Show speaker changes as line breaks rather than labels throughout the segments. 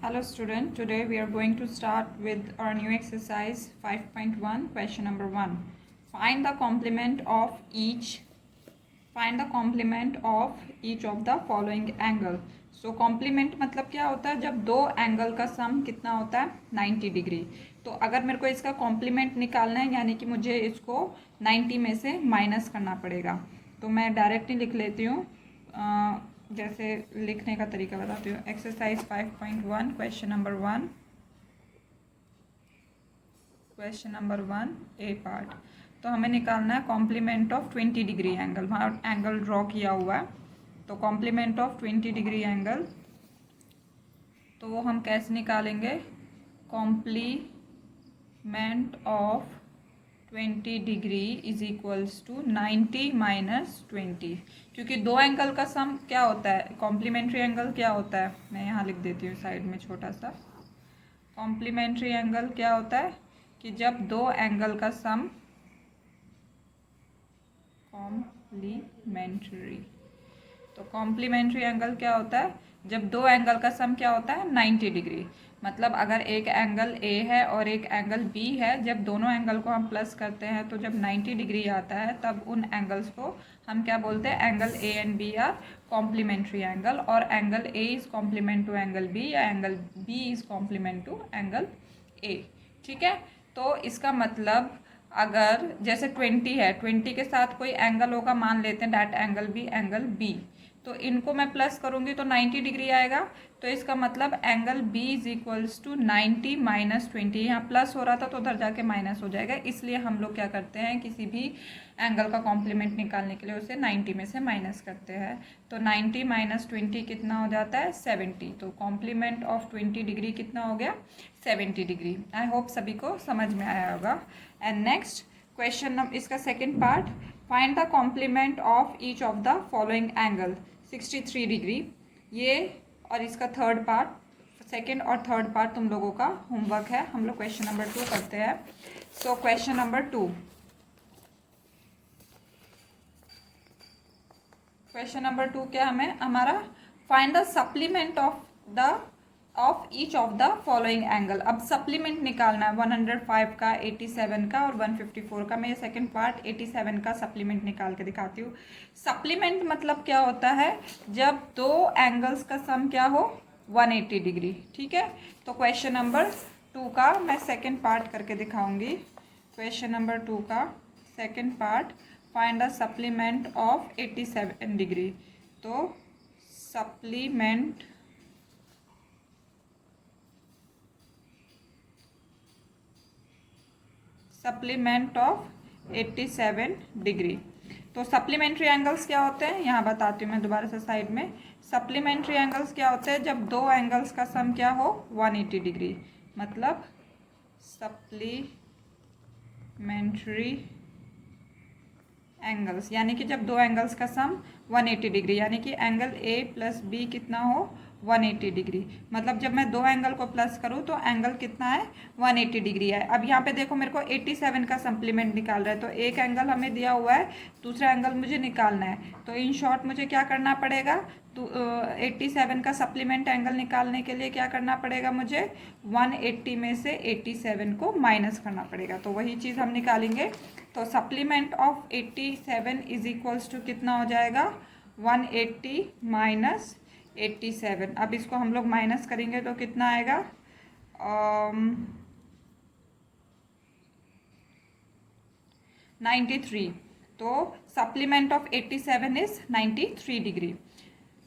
Hello student, today we are going to start with our new exercise 5.1 question number 1. Find the complement of each of the following angle. So complement मतलब क्या होता है, जब दो angle का सम कितना होता है 90 डिग्री। तो अगर मेरे को इसका कॉम्प्लीमेंट निकालना है यानी कि मुझे इसको 90 में से माइनस करना पड़ेगा। तो मैं डायरेक्टली लिख लेती हूँ, जैसे लिखने का तरीका बताती हूँ। एक्सरसाइज 5.1 क्वेश्चन नंबर वन ए पार्ट। तो हमें निकालना है कॉम्प्लीमेंट ऑफ 20 डिग्री एंगल। वहाँ एंगल ड्रॉ किया हुआ है, तो कॉम्प्लीमेंट ऑफ 20 डिग्री एंगल तो वो हम कैसे निकालेंगे? Complement of 20 degree is equals to 90 minus 20, क्योंकि दो एंगल का सम क्या होता है, कॉम्प्लीमेंट्री एंगल क्या होता है, मैं यहाँ लिख देती हूँ साइड में छोटा सा। कॉम्प्लीमेंट्री एंगल क्या होता है कि जब दो एंगल का सम कॉम्प्लीमेंट्री एंगल क्या होता है, जब दो एंगल का सम क्या होता है 90 डिग्री। मतलब अगर एक एंगल ए है और एक एंगल बी है, जब दोनों एंगल को हम प्लस करते हैं तो जब 90 डिग्री आता है तब उन एंगल्स को हम क्या बोलते हैं, angle A and B are complementary angle, और angle A is complement to angle B या angle B is complement to angle A. ठीक है, तो इसका मतलब अगर जैसे 20 है, 20 के साथ कोई एंगल होगा, मान लेते हैं that angle B angle B, तो इनको मैं प्लस करूंगी तो 90 डिग्री आएगा। तो इसका मतलब angle B is equals to 90 minus 20। यहाँ प्लस हो रहा था तो उधर जाके माइनस हो जाएगा, इसलिए हम लोग क्या करते हैं, किसी भी एंगल का कॉम्प्लीमेंट निकालने के लिए उसे 90 में से माइनस करते हैं। तो 90 माइनस 20 कितना हो जाता है 70। तो कॉम्प्लीमेंट ऑफ 20 डिग्री कितना हो गया 70 डिग्री। आई होप सभी को समझ में आया होगा। एंड नेक्स्ट क्वेश्चन, इसका second part, find the complement of each of the following angle 63 degree. ये और इसका थर्ड पार्ट, सेकेंड और थर्ड पार्ट तुम लोगों का होमवर्क है। हम लोग क्वेश्चन नंबर 2 करते हैं। सो क्वेश्चन नंबर 2, क्वेश्चन नंबर 2 क्या हमें हमारा, find the supplement of each of the following angle. अब सप्लीमेंट निकालना है 105 का, 87 का और 154 का। मैं ये सेकेंड पार्ट 87 का सप्लीमेंट निकाल के दिखाती हूँ। सप्लीमेंट मतलब क्या होता है, जब दो एंगल्स का सम क्या हो 180 डिग्री। ठीक है, तो क्वेश्चन नंबर 2 का मैं सेकेंड पार्ट करके दिखाऊंगी। क्वेश्चन नंबर 2 का second part, find the supplement of 87 degree. तो सप्लीमेंट ऑफ 87 डिग्री। तो सप्लीमेंट्री एंगल्स क्या होते हैं, यहाँ बताती हूँ मैं दोबारा से साइड में। सप्लीमेंट्री एंगल्स क्या होते हैं, जब दो एंगल्स का सम क्या हो 180 डिग्री। मतलब सप्लीमेंट्री एंगल्स यानी कि जब दो एंगल्स का सम 180 डिग्री, यानी कि एंगल ए प्लस बी कितना हो 180 डिग्री। मतलब जब मैं दो एंगल को प्लस करूँ तो एंगल कितना है 180 डिग्री है। अब यहाँ पे देखो मेरे को 87 का सप्लीमेंट निकाल रहा है, तो एक एंगल हमें दिया हुआ है, दूसरा एंगल मुझे निकालना है। तो इन शॉर्ट मुझे क्या करना पड़ेगा, तो 87 का सप्लीमेंट एंगल निकालने के लिए क्या करना पड़ेगा, मुझे 180 में से 87 को माइनस करना पड़ेगा। तो वही चीज़ हम निकालेंगे। तो supplement of 87 is equals to कितना हो जाएगा 180 माइनस 87। अब इसको हम लोग माइनस करेंगे तो कितना आएगा 93। तो सप्लीमेंट ऑफ 87 इज 93 डिग्री।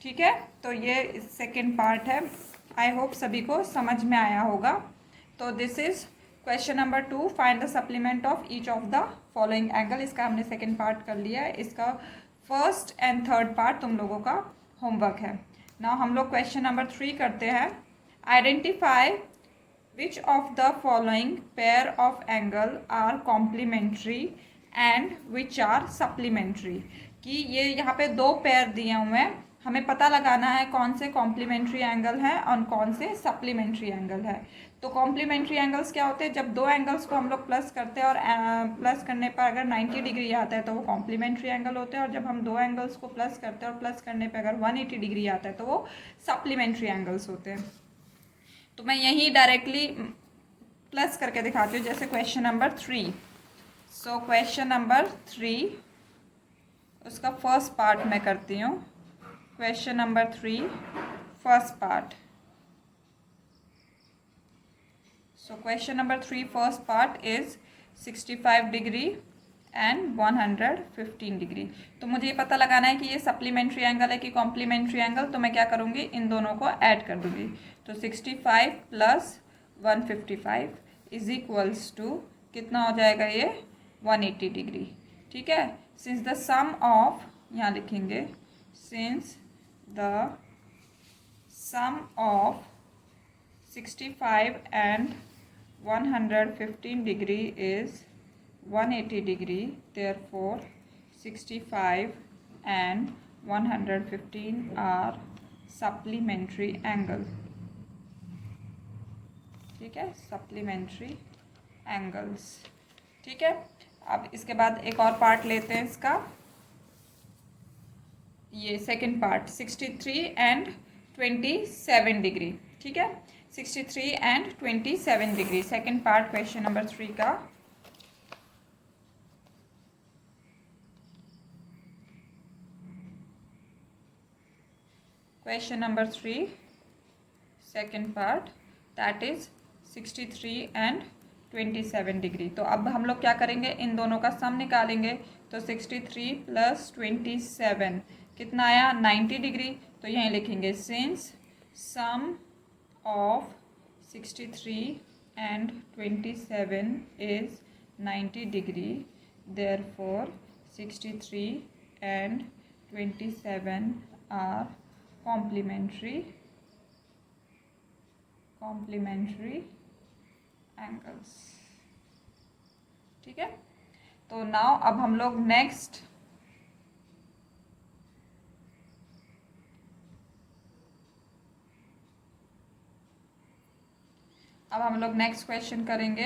ठीक है, तो ये सेकेंड पार्ट है। आई होप सभी को समझ में आया होगा। तो this is question number 2, find the supplement of each of the following angle. इसका हमने सेकेंड पार्ट कर लिया है, इसका फर्स्ट एंड थर्ड पार्ट तुम लोगों का होमवर्क है। नाउ हम लोग क्वेश्चन नंबर 3 करते हैं। Identify which of the following pair of angle are complementary and which are supplementary. कि ये यहाँ पे दो पेयर दिए हुए हैं, हमें पता लगाना है कौन से कॉम्प्लीमेंट्री एंगल है और कौन से सप्लीमेंट्री एंगल है। तो कॉम्प्लीमेंट्री एंगल्स क्या होते हैं, जब दो एंगल्स को हम लोग प्लस करते हैं और प्लस करने पर अगर 90 डिग्री आता है तो वो कॉम्प्लीमेंट्री एंगल होते हैं, और जब हम दो एंगल्स को प्लस करते हैं और प्लस करने पर अगर 180 डिग्री आता है तो वो सप्लीमेंट्री एंगल्स होते हैं। तो मैं यहीं डायरेक्टली प्लस करके दिखाती हूँ, जैसे क्वेश्चन नंबर 3। सो क्वेश्चन नंबर 3 उसका फर्स्ट पार्ट मैं करती हूँ। Question number 3 first part. So question number 3 first part is 65 degree and 115 degree. तो मुझे ये पता लगाना है कि ये सप्लीमेंट्री एंगल है कि कॉम्प्लीमेंट्री एंगल। तो मैं क्या करूँगी, इन दोनों को ऐड कर दूँगी। तो 65 प्लस 155 इज इक्वल्स टू कितना हो जाएगा, ये 180 डिग्री। ठीक है। सिंस द सम ऑफ, यहाँ लिखेंगे, since the sum of 65 and 115 degree is 180 degree, therefore 65 and 115 are supplementary angle। ठीक है, supplementary angles। ठीक है। अब इसके बाद एक और पार्ट लेते हैं इसका, ये सेकंड पार्ट 63 एंड 27 डिग्री। ठीक है, 63 and 27 degree, second part question number 3 का। Question number 3 second part, that is 63 and 27 degree. तो अब हम लोग क्या करेंगे, इन दोनों का सम निकालेंगे। तो 63 प्लस 27 कितना आया, 90 डिग्री। तो यहीं लिखेंगे, since some of 63 and 27 is 90 degree, therefore 63 and 27 are complementary angles। ठीक है। तो नाउ अब हम लोग नेक्स्ट क्वेश्चन करेंगे,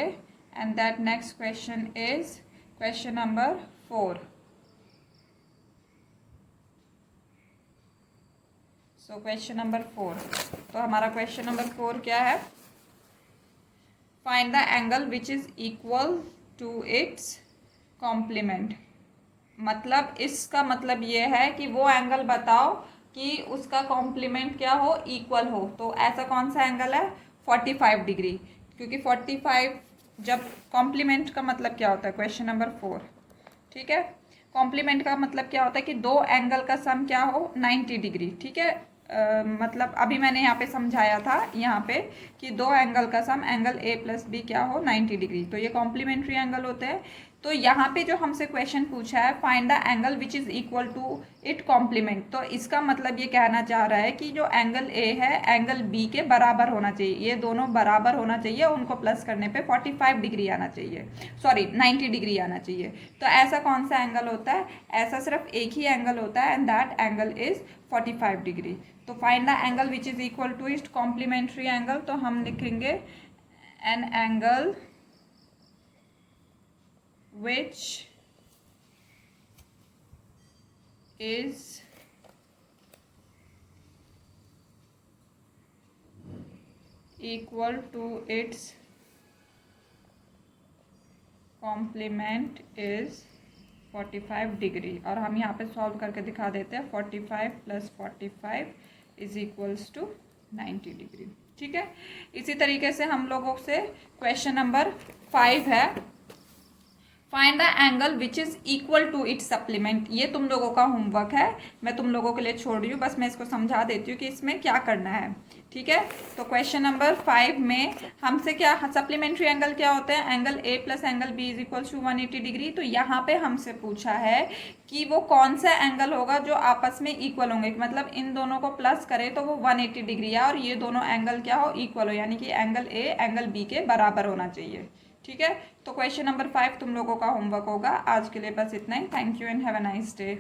and that next question is question number 4। So question number 4, तो हमारा क्वेश्चन नंबर 4 क्या है, find the angle which is equal to its complement. मतलब इसका मतलब ये है कि वो एंगल बताओ कि उसका कॉम्प्लीमेंट क्या हो, इक्वल हो। तो ऐसा कौन सा एंगल है, 45 डिग्री, क्योंकि 45 जब कॉम्प्लीमेंट का मतलब क्या होता है, क्वेश्चन नंबर 4। ठीक है, कॉम्प्लीमेंट का मतलब क्या होता है कि दो एंगल का सम क्या हो, 90 डिग्री। ठीक है, मतलब अभी मैंने यहाँ पे समझाया था यहाँ पे कि दो एंगल का सम, एंगल ए प्लस बी क्या हो, 90 डिग्री। तो ये कॉम्प्लीमेंट्री एंगल होते हैं। तो यहाँ पे जो हमसे क्वेश्चन पूछा है, find the angle which is equal to it complement, तो इसका मतलब ये कहना चाह रहा है कि जो एंगल ए है एंगल बी के बराबर होना चाहिए, ये दोनों बराबर होना चाहिए, उनको प्लस करने पे 45 डिग्री आना चाहिए, सॉरी 90 डिग्री आना चाहिए। तो ऐसा कौन सा एंगल होता है, ऐसा सिर्फ एक ही एंगल होता है, and that angle is 45 degree. तो find the angle which is equal to it complementary angle. तो हम लिखेंगे an angle which is equal to its complement is 45 degree. और हम यहाँ पे सॉल्व करके दिखा देते हैं, 45 plus 45 is equals to 90 degree. ठीक है, इसी तरीके से हम लोगों से क्वेश्चन नंबर 5 है, find the angle which is equal to its supplement. ये तुम लोगों का होमवर्क है, मैं तुम लोगों के लिए छोड़ रही हूँ, बस मैं इसको समझा देती हूँ कि इसमें क्या करना है। ठीक है, तो क्वेश्चन नंबर 5 में हमसे क्या, सप्लीमेंट्री एंगल क्या होते हैं, angle A plus angle B is equal to 180 degree. तो यहाँ पे हमसे पूछा है कि वो कौन सा एंगल होगा जो आपस में इक्वल होंगे, मतलब इन दोनों को प्लस करें तो वो 180 डिग्री है, और ये दोनों एंगल क्या हो, इक्वल हो, यानी कि एंगल ए एंगल बी के बराबर होना चाहिए। ठीक है, तो क्वेश्चन नंबर 5 तुम लोगों का होमवर्क होगा। आज के लिए बस इतना ही। Thank you and have a nice day.